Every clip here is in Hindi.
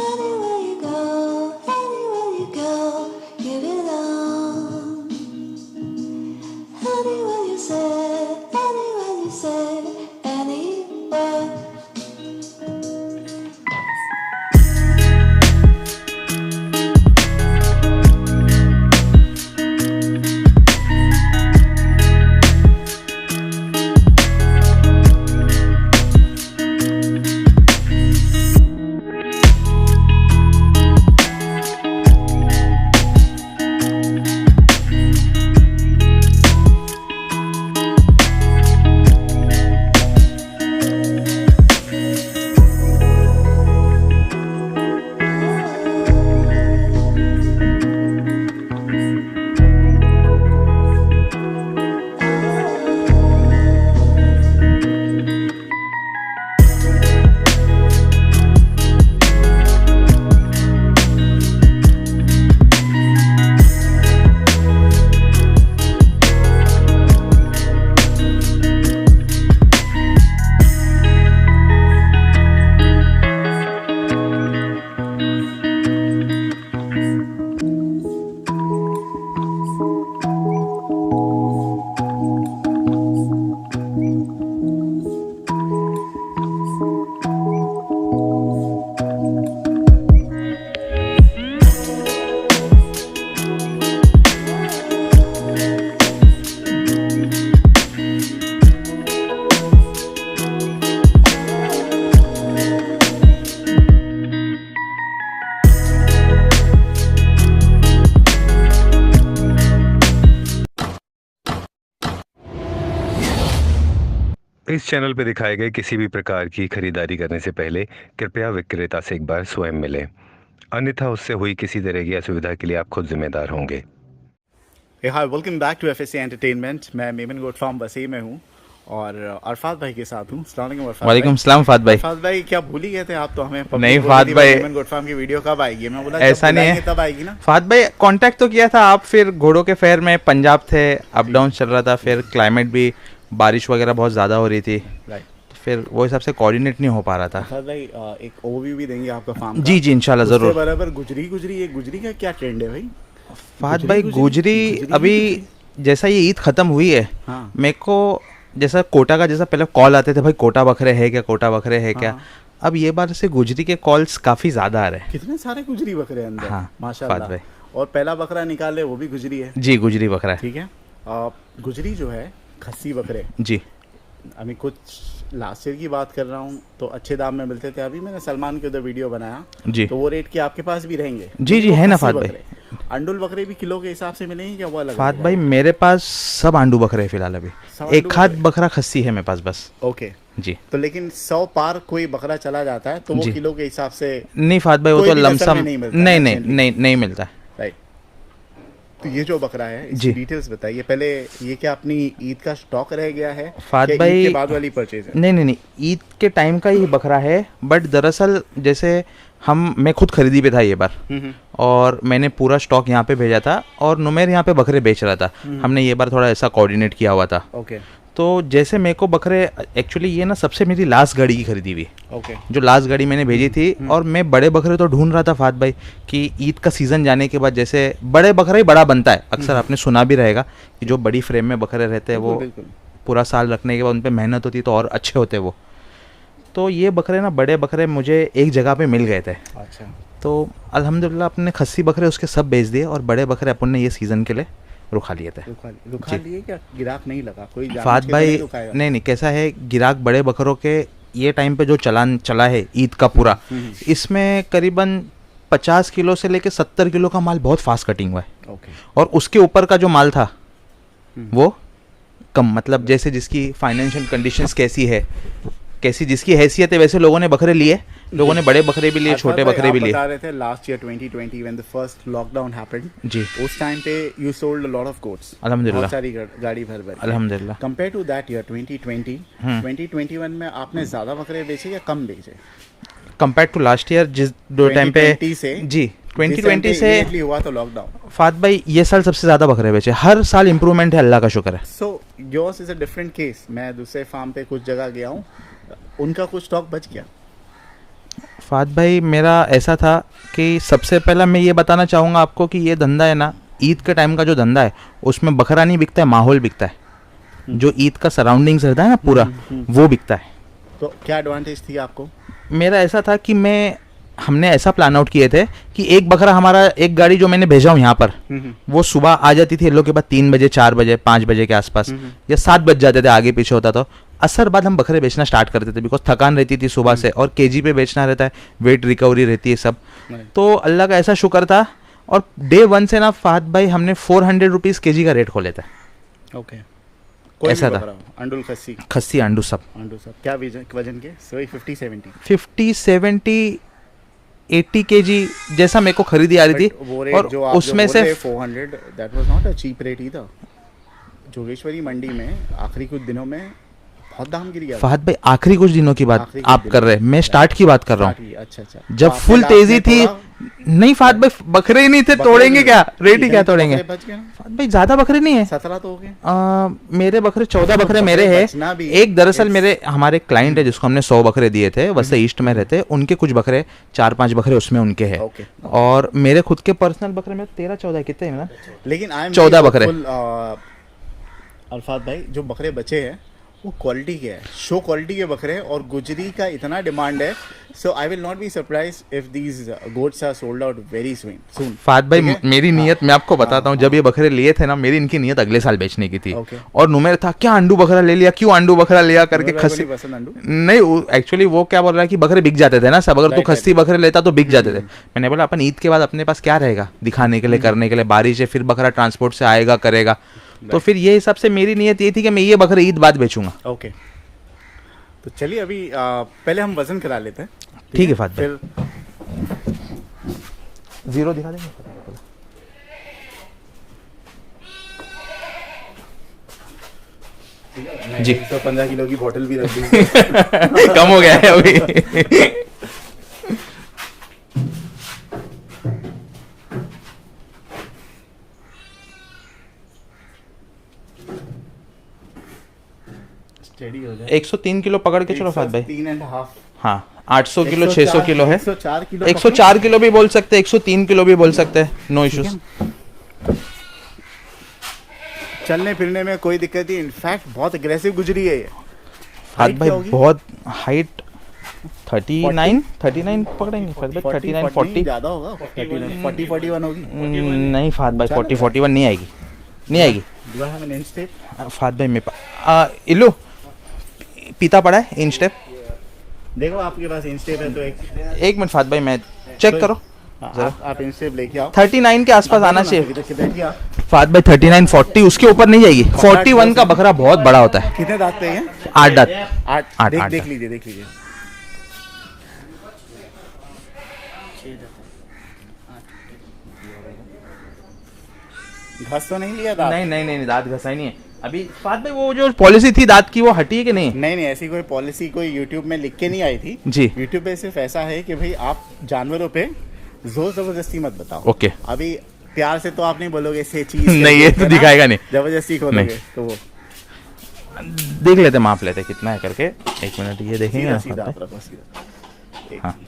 Anywhere you go, you belong. Anywhere you say, anywhere. इस चैनल पर दिखाए गए किसी भी प्रकार की खरीदारी करने से पहले कृपया विक्रेता से एक बार स्वयं मिलें, अन्यथा उससे हुई किसी तरह की असुविधा के लिए आप खुद जिम्मेदार होंगे। Hi, welcome back to FSC entertainment. मैं मेमन गोट फार्म बसी में हूँ और अरफात भाई के साथ हूँ। अस्सलाम वालेकुम अरफात भाई। वालेकुम सलाम फात भाई। अरफात भाई क्या भूल ही गए थे आप तो हमें? नहीं फात भाई, मेमन गोट फार्म की वीडियो कब आएगी? मैं बोला ऐसा नहीं है, तब आएगी ना। फात भाई कांटेक्ट तो किया था आप, फिर घोड़ों के फेयर में पंजाब थे, अप डाउन चल रहा था, फिर क्लाइमेट भी बारिश वगैरह बहुत ज़्यादा हो रही थी, राइट। फिर वो हिसाब से कोऑर्डिनेट नहीं हो पा रहा था। अरफात भाई एक ओवरव्यू भी देंगे आपका फार्म का? जी जी इंशाल्लाह उसके ज़रूर। बराबर गुजरी का क्या ट्रेंड है भाई? फात भाई गुजरी अभी जैसा ये ईद ख़त्म हुई है, हाँ। मेरे को जैसा कोटा का जैसा पहले कॉल आते थे, भाई कोटा बकरे है क्या, कोटा बकरे है क्या, हाँ। अब ये बार से गुजरी के कॉल्स काफ़ी ज़्यादा आ रहे हैं। कितने सारे गुजरी बकरे अंदर। हाँ, फात माशाल्लाह। भाई। और पहला बकरा निकाले वो भी गुजरी है। जी गुजरी बकरा है। ठीक है। गुजरी जो है खस्सी बकरे, जी अभी कुछ लास्ट ईयर की बात कर रहा हूँ तो अच्छे दाम में मिलते थे। अभी मैंने सलमान के उधर वीडियो बनाया जी तो वो रेट के आपके पास भी रहेंगे? जी जी वो है ना खस्सी फात भाई। बकरे। अंडुल बकरे भी किलो के हिसाब से मिलेंगे क्या? वो अलग फात अलग भाई है? मेरे पास सब आंडू बकरे हैं फिलहाल अभी, सब एक आंडू हाथ बकरे? बकरा खस्सी है मेरे पास बस। ओके। जी तो लेकिन 100 पार कोई बकरा चला जाता है तो वो जी। किलो के हिसाब से? नहीं फात भाई वो कोई तो भी नस्ल लमसम में नहीं मिलता नहीं है, नहीं generally। नहीं नहीं मिलता है। राइट। तो ये जो बकरा है इसकी जी। डिटेल्स बताइए पहले। ये क्या अपनी ईद का स्टॉक रह गया है फात या ईद भाई के बाद वाली परचेज है? नहीं नहीं नहीं ईद के टाइम का ही बकरा है, बट दरअसल जैसे मैं खुद खरीदी पे था ये बार, और मैंने पूरा स्टॉक यहाँ पे भेजा था और नुमेर यहाँ पे बकरे बेच रहा था। हमने ये बार थोड़ा ऐसा कोऑर्डिनेट किया हुआ था। ओके तो जैसे मेरे को बकरे एक्चुअली ये ना सबसे मेरी लास्ट गाड़ी की खरीदी हुई, ओके। जो लास्ट गाड़ी मैंने भेजी थी, और मैं बड़े बकरे तो ढूंढ रहा था फात भाई कि ईद का सीज़न जाने के बाद जैसे बड़े बकरा ही बड़ा बनता है, अक्सर आपने सुना भी रहेगा कि जो बड़ी फ्रेम में बकरे रहते हैं वो बिल्कुल। पूरा साल रखने के बाद उन पर मेहनत होती है तो और अच्छे होते हैं वो। तो ये बकरे ना बड़े बकरे मुझे एक जगह पे मिल गए थे, अच्छा। तो अल्हम्दुलिल्लाह अपने खस्सी बकरे उसके सब बेच दिए और बड़े बकरे अपन ने ये सीज़न के लिए रुखा लिए थे। रुखा लिए क्या? गिराक नहीं लगा कोई? जानबूझ फात के भाई नहीं रुकाएगा? नहीं कैसा है, गिराक बड़े बकरों के ये टाइम पे जो चलान चला है ईद का पूरा, इसमें करीबन 50 किलो से लेके 70 किलो का माल बहुत फास्ट कटिंग हुआ है, ओके। और उसके ऊपर का जो माल था वो कम, मतलब जैसे जिसकी फाइनेंशियल कंडीशंस कैसी है, कैसी जिसकी हैसियत है, वैसे लोगों ने बकरे लिए, लोगों ने बड़े बकरे भी लिए, छोटे बकरे भी लिए। बता रहे थे last year 2020 when the first lockdown happened, जी उस टाइम पे you sold a lot of goats. अल्हम्दुलिल्लाह। बहुत सारी गाड़ी भर भर। अल्हम्दुलिल्लाह। कंपेयर टू दैट ईयर 2020, 2021 में आपने ज्यादा बकरे बेचे या कम बेचे? कंपेयर टू लास्ट ईयर जिस दो टाइम पे 2020 से? जी 2020 से immediately हुआ तो लॉकडाउन। फात भाई ये साल सबसे ज़्यादा बकरे बेचे, हर साल इम्प्रूवमेंट है, अल्लाह का शुक्र है। So yours is a different case. मैं दूसरे फार्म पे कुछ जगह गया हूँ, उनका कुछ स्टॉक बच गया। फाद भाई मेरा ऐसा था कि सबसे पहला मैं ये बताना चाहूँगा आपको कि ये धंधा है ना, ईद के टाइम का जो धंधा है उसमें बकरा नहीं बिकता है, माहौल बिकता है। जो ईद का सराउंडिंग्स रहता है ना पूरा, वो बिकता है। तो क्या एडवांटेज थी आपको? मेरा ऐसा था कि हमने ऐसा प्लान आउट किए थे कि एक बकरा हमारा, एक गाड़ी जो मैंने भेजा हूँ यहाँ पर, वो सुबह आ जाती थी ये लोग के बाद 3 बजे 4 बजे 5 बजे के आसपास, या 7 बज जाते थे, आगे पीछे होता था। असर बाद हम बकरे बेचना स्टार्ट करते थे, बिकॉज थकान रहती थी सुबह से, और केजी पे बेचना रहता है, वेट रिकवरी रहती है सब। तो अल्लाह का ऐसा शुक्र था, और डे 1 से ना फाहद भाई हमने 400 रुपीज़ केजी का रेट खोले थे। ओके, ऐसा था। अंडुल खस्सी, खस्सी अंडू सब क्या वजन के? 50 70 50 70 80 केजी जैसा मेरे को खरीदी आ रही थी, और उसमें से 400, that was not a cheap rate either. Jogeshwari Mandi में आखिरी कुछ दिनों में बहुत दाम गिर गया। फहद भाई आखिरी कुछ दिनों की बात आप कर रहे हैं, मैं स्टार्ट की बात कर रहा हूँ। अच्छा, जब फुल तेजी थी, नहीं फहद भाई बकरे ही नहीं थे, तोड़ेंगे क्या, रेट ही क्या तोड़ेंगे। फहद भाई ज्यादा बकरे नहीं है, 17 तो हो गए। मेरे बकरे 14 बकरे मेरे हैं। एक दरअसल मेरे हमारे क्लाइंट है जिसको हमने 100 बकरे दिए थे, वैसे ईस्ट में रहते, उनके कुछ बकरे 4-5 बकरे उसमें उनके हैं, और मेरे खुद के पर्सनल बकरे में 13-14 कितने हैं ना, लेकिन 14 बकरे। अल्फाज भाई जो बकरे बचे हैं वो क्वालिटी के है, शो क्वालिटी के बकरे हैं, और गुजरी का इतना डिमांड है, so I will not be surprise if these goats are sold out very soon. फाद भाई मेरी नीयत मैं आपको बताता हूँ, जब ये बकरे लिए थे ना, मेरी इनकी नीयत अगले साल बेचने की थी, और नुमेर था क्या अंडू बकरा ले लिया, क्यों अंडू बकरा लिया करके। खस्सी नहीं, एक्चुअली वो क्या बोल रहा है कि बकरे बिक जाते थे ना सब, अगर तू खस्सी बकरे लेता तो बिक जाते थे। मैंने बोला अपन ईद के बाद अपने पास क्या रहेगा दिखाने के लिए, करने के लिए, बारिश है, फिर बकरा ट्रांसपोर्ट से आएगा करेगा, तो फिर ये हिसाब से मेरी नीयत ये थी कि मैं ये बकरे ईद बाद बेचूंगा। ओके, तो चलिए अभी पहले हम वजन करा लेते हैं। ठीक है फाद भाई, फिर जीरो दिखा देंगे जी। 115 किलो की बोतल भी रख दी। कम हो गया है अभी। स्टेडी हो जाए। 103 किलो पकड़ के चलो फाद भाई। 3.5। हाँ 800 किलो 600 किलो है, 104 किलो 104 किलो भी बोल सकते हैं, 103 किलो भी बोल सकते हैं, नो इश्यूज। चलने फिरने में कोई दिक्कत नहीं, इनफैक्ट बहुत अग्रेसिव गुजरी है ये। फाद भाई बहुत हाइट 39 पकड़ेंगे फाद भाई, 39 40 ज्यादा होगा, 40 41 होगी। नहीं फाद भाई 40 41 नहीं आएगी, नहीं आएगी। Do I have an inch tape? Fahd भाई मेरे इल्लू पीता पड़ा है इंच टेप, देखो आपके पास इंच टेप है तो एक मिनट फाद भाई मैं चेक करो। आप इंच टेप लेके आओ। 39 के आसपास आना चाहिए बैठिए आप। फाद भाई 39 40 उसके ऊपर नहीं जाएगी। 41 का बकरा बहुत बड़ा होता है। कितने दांत पे हैं? 8 दांत। 8 आठ देख लीजिए, देख लीजिए। घास तो नहीं लिया दांत? नहीं दांत घसा ही नहीं है अभी। फाद भाई वो जो पॉलिसी थी दांत की वो हटी है कि नहीं? नहीं, ऐसी कोई पॉलिसी कोई यूट्यूब में लिख के नहीं आई थी जी। यूट्यूब पे सिर्फ ऐसा है कि भाई आप जानवरों पे जोर जबरदस्ती मत बताओ। ओके। अभी प्यार से तो आप नहीं बोलोगे से चीज नहीं ये तो दिखाएगा नहीं, जबरदस्ती खोलोगे तो वो देख लेते माप लेते कितना है करके। एक मिनट ये देखेंगे ना सीधा फाद आप रखो, सीधा। हाँ।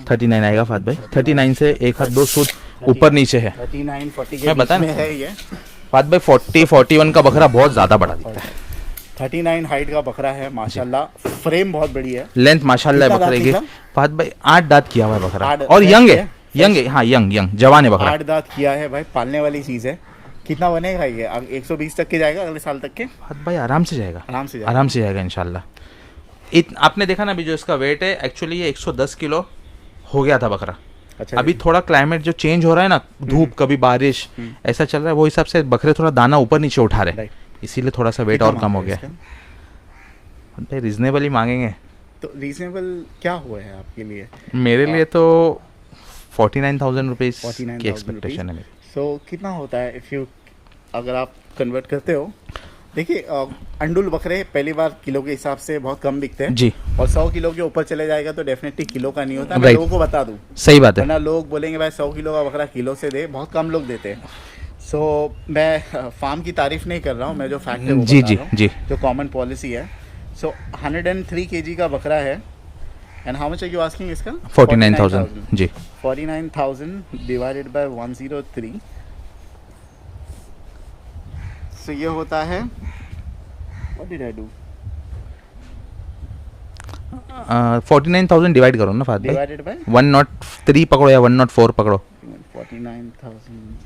39 आएगा फाद भाई। 39 से एक हाथ 2 सूत ऊपर नीचे है। 39 40 मैं बता में है ये। फाद भाई 40 41 का बकरा बहुत ज्यादा बड़ा दिखता है। 39 हाइट का बकरा है माशाल्लाह, फ्रेम बहुत बड़ी है, लेंथ माशाल्लाह है कितना बकरे की। दांत फाद भाई 8 दांत किया हुआ है बकरा, आठ और यंग है, है? यंग है, हाँ यंग जवान है बकरा। 8 दांत किया है भाई, पालने वाली चीज है। कितना बनेगा ये? अब 120 तक के जाएगा अगले साल तक के? फाद भाई आराम से जाएगा, आराम से जाएगा इंशाल्लाह। आपने देखा ना अभी जो इसका वेट है, एक्चुअली ये 110 किलो हो गया था बकरा। अच्छा, अभी थोड़ा क्लाइमेट जो चेंज हो रहा है ना, धूप कभी बारिश ऐसा चल रहा है, वो हिसाब से बकरे थोड़ा दाना ऊपर नीचे उठा रहे हैं, इसीलिए थोड़ा सा वेट और कम हो गया है। भाई रीजनेबल ही मांगेंगे तो रीजनेबल क्या हुआ है आपके लिए? मेरे लिए तो 49,000 रुपीज़ 49,000 की एक्सपेक्टेशन है मेरी। सो कितना होता है इफ यू अगर आप कन्वर्ट करते हो? देखिए अंडुल बकरे पहली बार किलो के हिसाब से बहुत कम बिकते हैं जी, और 100 किलो के ऊपर चले जाएगा तो डेफिनेटली किलो का नहीं होता। मैं Right. लोगों को बता दूं, सही बात है। वरना लोग बोलेंगे भाई 100 किलो का बकरा किलो से दे, बहुत कम लोग देते हैं। सो मैं फार्म की तारीफ नहीं कर रहा हूँ, मैं जो फैक्ट है वो जी बता जी रहा हूँ, जी जो कॉमन पॉलिसी है। सो 103 kg का बकरा है. And how much are you asking इसका? 49,000 जी. 49,000 डिवाइडेड बाय 103. सो ये होता है, what did I do? 49,000 divide करो ना फाद भाई. डिवाइडेड बाय 103 पकड़ो या 104 पकड़ो. 49,000.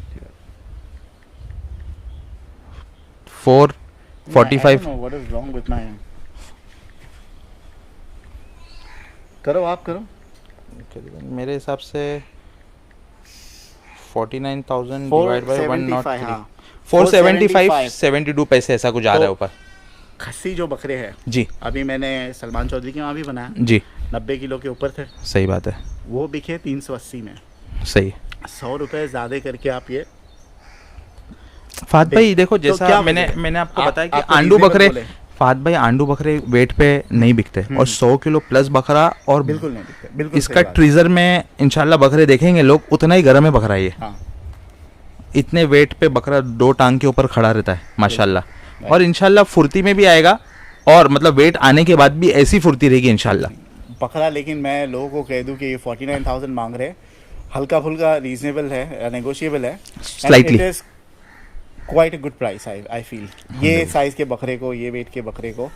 445. What is wrong with my, करो आप करो. मेरे हिसाब से 49,000 डिवाइड बाय 475, 103. हाँ. 475 72 पैसे ऐसा कुछ आ रहा है ऊपर. खस्सी जो बकरे हैं, जी अभी मैंने सलमान चौधरी के वहाँ भी बनाया, जी 90 किलो के ऊपर थे. सही बात है. वो बिके 380 में. सही. 100 रुपए ज़्यादा करके आप ये फाद भाई देखो तो जैसा क्या मैंने वजह है? मैंने आपको आप- बताया कि आपको आंडू reasonable बकरे, बोले. फाद भाई आंडू बकरे वेट पे नहीं बिकते और 100 किलो प्लस बकरा और बिल्कुल नहीं बिकते. बिल्कुल इसका सही बात. ट्रीजर में इंशाल्लाह बकरे देखेंगे लोग, उतना ही गर्म है बकरा ये. हाँ. इतने वेट पे बकरा 2 टांग के ऊपर खड़ा रहता है माशाल्लाह. और इंशाल्लाह फुर्ती में भी आएगा और मतलब वेट आने के बाद भी ऐसी फुर्ती रहेगी इंशाल्लाह. बकरा, लेकिन मैं लोगों को कह दूं कि ये 49,000 मांग रहे, हल्का फुल्का रीजनेबल है, नेगोशिएबल है. Slightly. It is quite a good price I feel, ये साइज के बकरे को, ये वेट के बकरे को.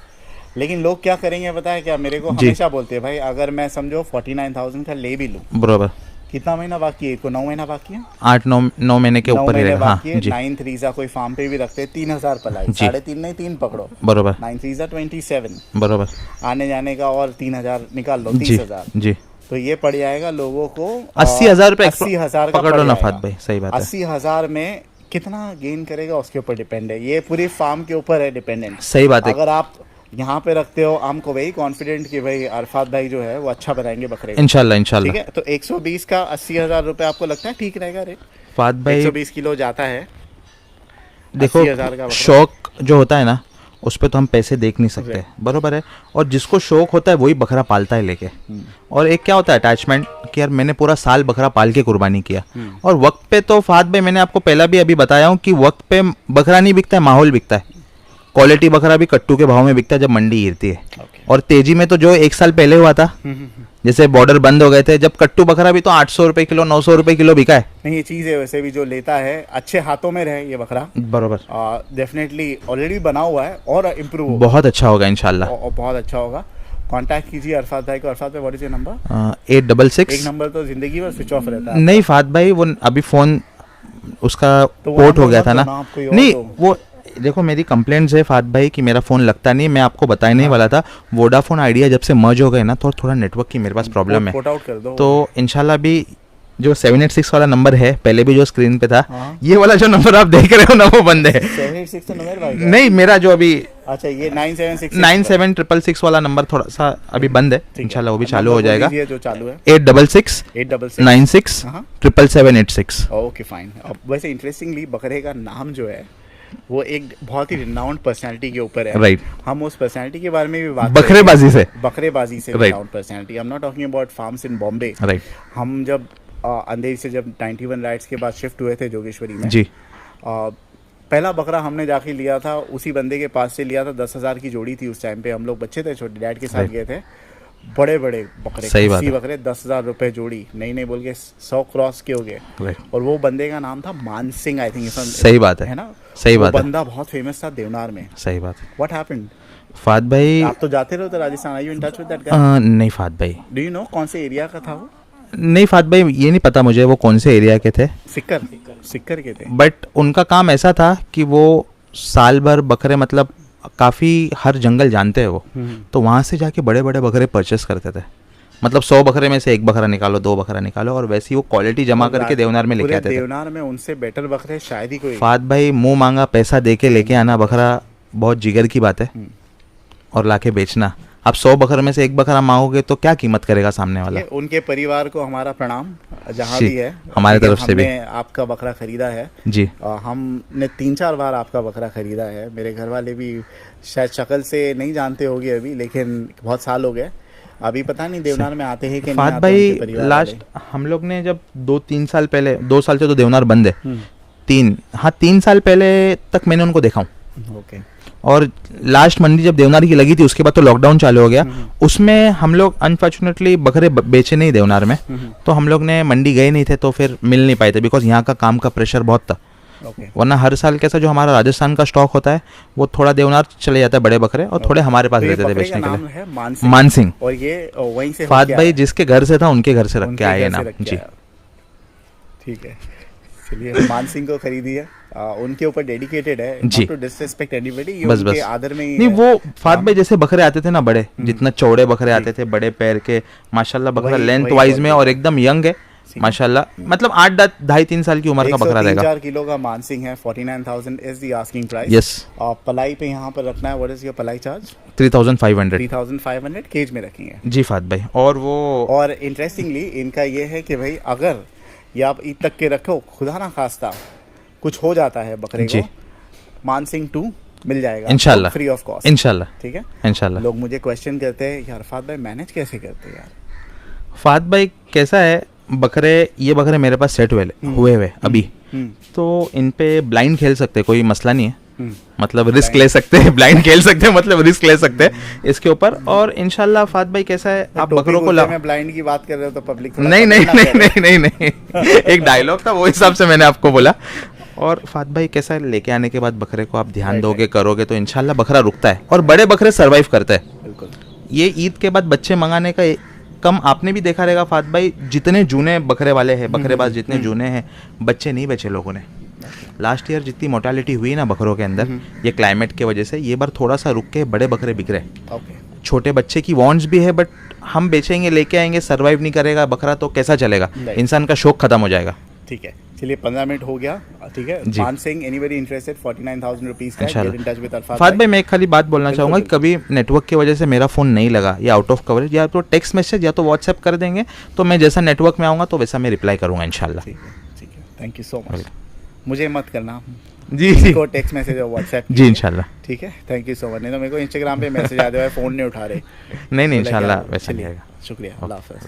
लेकिन लोग क्या करेंगे पता है क्या, मेरे को जी. हमेशा बोलते हैं भाई अगर मैं समझो 49,000 का ले भी लूं, बराबर. कितना महीना बाकी है? इसको 9 महीना बाकी है. 8-9 महीने के 9 ऊपर ही महीने रहेगा. हाँ बाकी है. जी 9 3 कोई फार्म पे भी रखते हैं, 3,000 पलाई, जी. 3.5 नहीं 3 पकड़ो, बराबर 9 3 27, बराबर. आने जाने का और 3,000 निकाल लो, जी 30,000. जी. तो ये पड़ जाएगा लोगों को 80,000 रुपए 80,000 का पकड़ पड़ लो ना जाएगा. फाद भाई. सही बात है. 80,000 में कितना गेन करेगा उसके ऊपर डिपेंड है. ये पूरी फार्म के ऊपर है डिपेंडेंट. सही बात है. अगर आप यहाँ पे रखते हो, हमको वही कॉन्फिडेंट कि भाई अरफात भाई जो है वो अच्छा बनाएंगे बकरे को. इंशाल्लाह ठीक इंशाल्लाह. है, तो 120 का 80,000 रुपए आपको लगता है ठीक रहेगा रेट? फाद भाई 120 किलो जाता है. देखो 80,000 का बकरा. शौक जो होता है ना उस पे तो हम पैसे देख नहीं सकते. बरोबर है. और जिसको शौक होता है वही बकरा पालता है लेके. और एक क्या होता है अटैचमेंट कि यार मैंने पूरा साल बकरा पाल के कुर्बानी किया. और वक्त पे तो फाद भाई मैंने आपको पहला भी अभी बताया हूँ कि वक्त पे बकरा नहीं बिकता है, माहौल बिकता है. क्वालिटी बकरा भी कट्टू के भाव में बिकता है जब मंडी गिरती है. और तेजी में तो जो 1 साल पहले हुआ था, जैसे बॉर्डर बंद हो गए थे, जब कट्टू बकरा भी तो 800 रुपए किलो 900 रुपए किलो बिका है. नहीं, ये चीज़ है वैसे भी, जो लेता है अच्छे हाथों में रहे ये बकरा, बरोबर. डेफिनेटली ऑलरेडी बना हुआ है और इम्प्रूव बहुत अच्छा होगा इंशाल्लाह. और बहुत अच्छा होगा. कांटेक्ट कीजिए अरफात भाई को. अरफात भाई व्हाट इज योर नंबर? 866. एक नंबर तो जिंदगी भर स्विच ऑफ रहता है. नहीं फाद भाई वो अभी फोन उसका तो वो पोर्ट हो नंबर गया मत था ना. दो ना, आप कोई और नहीं दो. वो देखो मेरी कंप्लेंट्स है फाद भाई कि मेरा फ़ोन लगता नहीं. मैं आपको बताने ही वाला था, वोडाफोन आइडिया जब से मर्ज हो गए ना तो थोड़ा नेटवर्क की मेरे पास प्रॉब्लम है. पोर्ट आउट कर दो. तो इंशाल्लाह भी जो 786 वाला नंबर है पहले भी जो स्क्रीन पे था, हाँ. ये वाला जो नंबर आप देख रहे हो ना वो बंद है. 786 तो नंबर भाई का? नहीं मेरा जो अभी अच्छा, ये 9766 97666 वाला नंबर थोड़ा सा अभी बंद है. इंशाल्लाह वो भी चालू हो जाएगा. ये जो चालू है 866 866 96 हाँ. 77786. Okay fine. अब वैसे इंटरेस्टिंगली बकरे का नाम जो है वो एक बहुत ही रिनाउंड पर्सनालिटी के ऊपर है. राइट. हम उस पर्सनालिटी के बारे में भी बात बकरेबाजी से. बकरेबाजी से Right. Renowned personality. I am not talking about farms in Bombay. Right. हम जब अंधेरी से जब 91 राइट्स के बाद शिफ्ट हुए थे जोगेश्वरी में, जी. पहला बकरा हमने जाके लिया था, उसी बंदे के पास से लिया था. 10,000 की जोड़ी थी उस टाइम पे. हम लोग बच्चे थे छोटे, डैड के साथ Right. गए थे. बड़े बड़े बकरे, सही बात खस्सी है. बकरे 10,000 रुपए जोड़ी, नहीं बोल के 100 क्रॉस के हो गए. राइट. और वो बंदे का नाम था मान सिंह, आई थिंक. सही बात है. ना? सही वो बात है. बंदा बहुत फेमस था देवनार में. सही बात है. What happened? फाद भाई आप तो जाते रहो तो Rajasthan. Are you in touch with that guy? नहीं फाद भाई. डू यू नो कौन से एरिया का था वो? नहीं फाद भाई ये नहीं पता मुझे वो कौन से एरिया के थे, सिक्कर के थे. बट उनका काम ऐसा था कि वो साल भर बकरे मतलब काफ़ी हर जंगल जानते हैं वो, तो वहाँ से जाके बड़े बड़े बकरे परचेस करते थे. मतलब 100 बकरे में से 1 बकरा निकालो, 2 बकरा निकालो, और वैसे ही वो क्वालिटी जमा करके देवनार में लेके पूरे आते थे. देवनार में उनसे बेटर बकरे शायद ही कोई. फाद भाई मुंह मांगा पैसा दे के लेके आना बकरा बहुत जिगर की बात है, और लाके बेचना. आप 100 बकरे में से 1 बकरा मांगोगे तो क्या कीमत करेगा सामने वाला. ये उनके परिवार को हमारा प्रणाम जहाँ जी, भी है हमारे तरफ से भी. हमने आपका बकरा खरीदा है जी. हमने 3-4 बार आपका बकरा खरीदा है. मेरे घर वाले भी शायद शक्ल से नहीं जानते होंगे अभी, लेकिन बहुत साल हो गए. अभी पता नहीं देवनार में आते हैं कि नहीं फाद आते भाई उनके परिवार लास्ट हम लोग ने जब 2-3 साल पहले, 2 साल से तो देवनार बंद है, 3 साल पहले तक मैंने उनको देखा हूँ. वाले. ओके. और लास्ट मंडी जब देवनार की लगी थी उसके बाद तो लॉकडाउन चालू हो गया, उसमें हम लोग अनफॉर्चुनेटली बकरे बेचे नहीं देवनार में, तो हम लोग ने मंडी गए नहीं थे तो फिर मिल नहीं पाए थे, बिकॉज यहाँ का काम का प्रेशर बहुत था। ओके वरना हर साल कैसा जो हमारा राजस्थान का स्टॉक होता है वो थोड़ा देवनार चले जाता है बड़े बकरे, और थोड़े हमारे पास तो ये रहते थे बकरे का बेचने के नाम लिए। है मानसिंह। मानसिंह। और ये वहीं से फात होके भाई आया। जिसके घर से था उनके घर से रख उनके के आए ये घर से नाम रख के जी। आया। ठीक है, चलिए मानसिंह को खरीदी है, उनके ऊपर डेडिकेटेड है, जी। not to disrespect anybody, ये बस उनके बस आदर में ही नहीं, है। वो फात भाई जैसे बकरे आते थे ना बड़े, जितना चौड़े बकरे आते थे बड़े पैर के, माशाल्लाह बकरा वही- लेंथ वही वाइज में quality और एकदम यंग है माशाल्लाह, मतलब 8-3 साल की उम्र का बकरा रहेगा। 103-4 किलो का मानसिंह है, 49,000 is the asking price। Yes। पलाई पे यहाँ पर रखना है, what is your ply charge? 3500 3,500 cage में रखेंगे। जी फात भाई। और वो और इंटरेस्टिंगली इनका ये है कि भाई अगर ये आप ईद तक के रखो, खुदा ना खास्ता कुछ हो जाता है बकरे जी। को, मानसिंह 2 मिल जाएगा इंशाल्लाह फ्री ऑफ कॉस्ट। इंशाल्लाह ठीक है, इंशाल्लाह। लोग मुझे क्वेश्चन करते हैं यार फात भाई मैनेज कैसे करते हैं यार? फात भाई कैसा है, बकरे ये बकरे मेरे पास सेट हुए अभी, तो इन पे ब्लाइंड खेल सकते, कोई मसला नहीं है, मतलब रिस्क ले सकते हैं, ब्लाइंड खेल सकते हैं, मतलब रिस्क ले सकते हैं इसके ऊपर। और इंशाल्लाह फात भाई कैसा है, आप बकरों को मैं ब्लाइंड की बात कर रहे हो तो पब्लिक नहीं नहीं नहीं नहीं नहीं नहीं एक डायलॉग था वो हिसाब से मैंने आपको बोला। और फात भाई कैसा है, लेके आने के बाद बकरे को आप ध्यान दोगे करोगे तो इंशाल्लाह बकरा रुकता है, और बड़े बकरे सरवाइव करते हैं। बिल्कुल। ये ईद के बाद बच्चे मंगाने का कम आपने भी देखा रहेगा फात भाई, जितने जूने बकरे वाले हैं, बकरेबाज जितने जूने हैं, बच्चे नहीं बचे लोगों ने। लास्ट ईयर जितनी मोर्टालिटी हुई ना बकरों के अंदर, ये क्लाइमेट के वजह से ये बार थोड़ा सा रुक के बड़े बकरे बिक रहे। ओके, छोटे बच्चे की वॉन्ट्स भी है, बट हम बेचेंगे लेके आएंगे, सर्वाइव नहीं करेगा बकरा तो कैसा चलेगा, Right। इंसान का शौक खत्म हो जाएगा। ठीक है, चलिए 15 मिनट हो गया। ठीक है, जी। मानसिंह एनीबॉडी इंटरेस्टेड 49,000 रुपीस का, इंशाल्लाह। गेट इन टच विद अल्फाज फात भाई मैं एक खाली बात बोलना बिल्कुल, चाहूँगा कि बिल्कुल। कभी नेटवर्क की वजह से मेरा फ़ोन नहीं लगा या आउट ऑफ कवरेज, या तो टेक्स्ट मैसेज या तो व्हाट्सएप कर देंगे, तो मैं जैसा नेटवर्क में आऊँगा तो वैसा मैं रिप्लाई करूँगा इंशाल्लाह। ठीक है, थैंक यू सो मच। मुझे मत करना जी जी को टेक्स्ट मैसेज और व्हाट्सएप। जी इंशाल्लाह। ठीक है, थैंक यू सो मच। नहीं तो मेरे को इंस्टाग्राम पे मैसेज आते हुए फ़ोन नहीं उठा रहे। नहीं नहीं तो इंशाल्लाह like, वैसा नहीं चलिए, आएगा। शुक्रिया, अल्लाह हाफ़िज़।